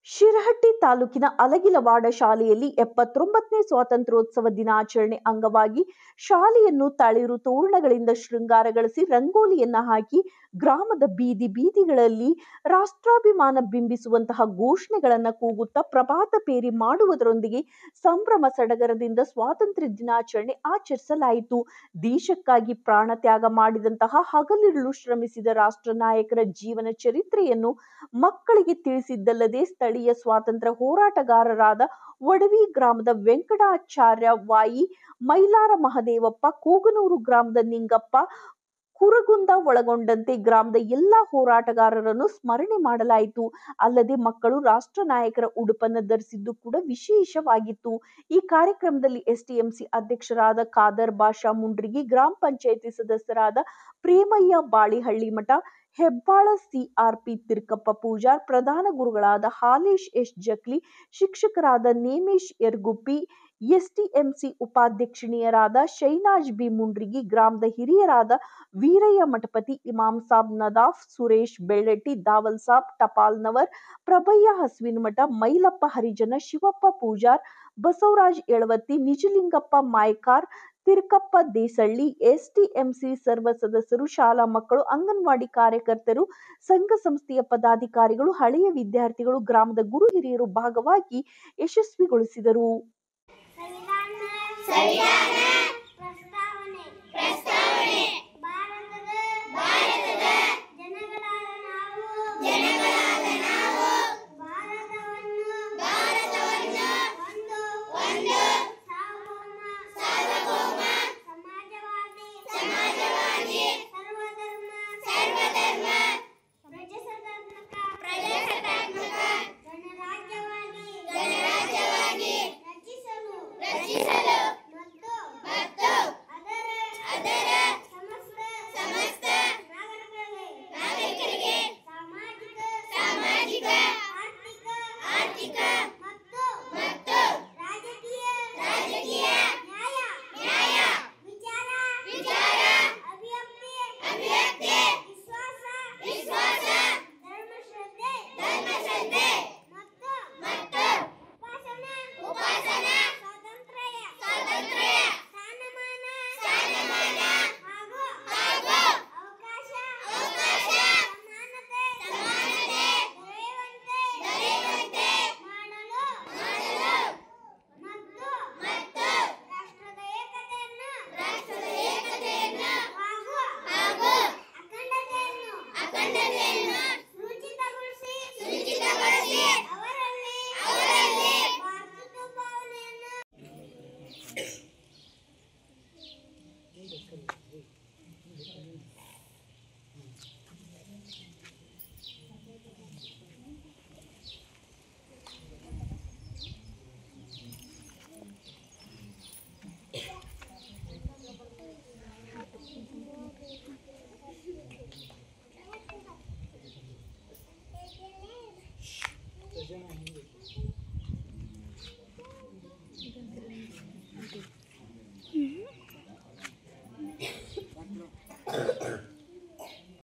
ಶಿರಹಟ್ಟಿ ತಾಲೂಕಿನ ಅಲಗಿಲವಾಡ ಶಾಲೆಯಲ್ಲಿ 79ನೇ ಸ್ವಾತಂತ್ರ್ಯೋತ್ಸವ ದಿನಾಚರಣೆ ಅಂಗವಾಗಿ ಶಾಲೆಯನ್ನು ತಳಿರು ತೋರಣಗಳಿಂದ ಶೃಂಗಾರಗೊಳಿಸಿ ರಂಗೋಲಿಯನ್ನ ಹಾಕಿ ಗ್ರಾಮದ ಬೀದಿ ಬೀದಿಗಳಲ್ಲಿ ರಾಷ್ಟ್ರಾಭಿಮಾನ ಬಿಂಬಿಸುವಂತಹ ಘೋಷಣೆಗಳನ್ನು ಕೂಗುತ್ತಾ ಪ್ರಭಾತ ಪೇರಿ ಮಾಡುವುದರೊಂದಿಗೆ ಸಂಭ್ರಮ ಸಡಗರದಿಂದ ಸ್ವಾತಂತ್ರ್ಯ ದಿನಾಚರಣೆ ಆಚರಿಸಲಾಯಿತು. ದೇಶಕ್ಕಾಗಿ ಪ್ರಾಣ ತ್ಯಾಗ ಮಾಡಿದಂತಹ ಹಗಲಿರುಳು ಶ್ರಮಿಸಿದ ರಾಷ್ಟ್ರ ನಾಯಕರ ಜೀವನ ಚರಿತ್ರೆಯನ್ನು ಮಕ್ಕಳಿಗೆ ತಿಳಿಸಿದ್ದಲ್ಲದೆ ಸ್ಥಳೀಯ ಸ್ವಾತಂತ್ರ್ಯ ಹೋರಾಟಗಾರರಾದ ವಡವಿ ಗ್ರಾಮದ ವೆಂಕಟಾಚಾರ್ಯ ವಾಯಿ, ಮೈಲಾರ ಮಹದೇವಪ್ಪ, ಕೂಗನೂರು ಗ್ರಾಮದ ನಿಂಗಪ್ಪ, ಕುರಗುಂದ ಒಳಗೊಂಡಂತೆ ಗ್ರಾಮದ ಎಲ್ಲಾ ಹೋರಾಟಗಾರರನ್ನು ಸ್ಮರಣೆ ಮಾಡಲಾಯಿತು. ಅಲ್ಲದೆ ಮಕ್ಕಳು ರಾಷ್ಟ್ರ ನಾಯಕರ ಉಡುಪನ್ನು ಧರಿಸಿದ್ದು ಕೂಡ ವಿಶೇಷವಾಗಿತ್ತು. ಈ ಕಾರ್ಯಕ್ರಮದಲ್ಲಿ ಎಸ್ಟಿಎಂಸಿ ಅಧ್ಯಕ್ಷರಾದ ಖಾದರ್ ಬಾಷಾ ಮುಂಡ್ರಿಗಿ, ಗ್ರಾಮ ಪಂಚಾಯಿತಿ ಸದಸ್ಯರಾದ ಪ್ರೇಮಯ್ಯ ಬಾಳಿಹಳ್ಳಿ ಮಠ, ಹೆಬ್ಬಾಳ ಸಿಆರ್ಪಿ ತಿರ್ಕಪ್ಪ ಪೂಜಾರ್, ಪ್ರಧಾನ ಗುರುಗಳಾದ ಹಾಲೇಶ್ ಎಸ್ ಜಕ್ಲಿ, ಶಿಕ್ಷಕರಾದ ನೇಮೇಶ್ ಯರ್ಗುಪ್ಪಿ, ಎಸ್ಟಿಎಂಸಿ ಉಪಾಧ್ಯಕ್ಷಿಣಿಯರಾದ ಶೈನಾಜ್ ಬಿ ಮುಂಡ್ರಿಗಿ, ಗ್ರಾಮದ ಹಿರಿಯರಾದ ವೀರಯ್ಯ ಮಠಪತಿ, ಇಮಾಮ್ ಸಾಬ್ ನದಾಫ್, ಸುರೇಶ್ ಬೆಳ್ಳಟ್ಟಿ, ದಾವಲ್ ಸಾಬ್ ಟಪಾಲ್ನವರ್, ಪ್ರಭಯ್ಯ ಹಸುವಿನಮಠ, ಮೈಲಪ್ಪ ಹರಿಜನ, ಶಿವಪ್ಪ ಪೂಜಾರ್, ಬಸವರಾಜ್ ಯಳವತ್ತಿ, ನಿಜಲಿಂಗಪ್ಪ ಮಾಯ್ಕಾರ್, ತಿರ್ಕಪ್ಪ ದೇಸಳ್ಳಿ, ಎಸ್ಟಿಎಂಸಿ ಸರ್ವ ಸದಸ್ಯರು, ಶಾಲಾ ಮಕ್ಕಳು, ಅಂಗನವಾಡಿ ಕಾರ್ಯಕರ್ತರು, ಸಂಘ ಸಂಸ್ಥೆಯ ಪದಾಧಿಕಾರಿಗಳು, ಹಳೆಯ ವಿದ್ಯಾರ್ಥಿಗಳು, ಗ್ರಾಮದ ಗುರು ಹಿರಿಯರು ಭಾಗವಾಗಿ ಯಶಸ್ವಿಗೊಳಿಸಿದರು.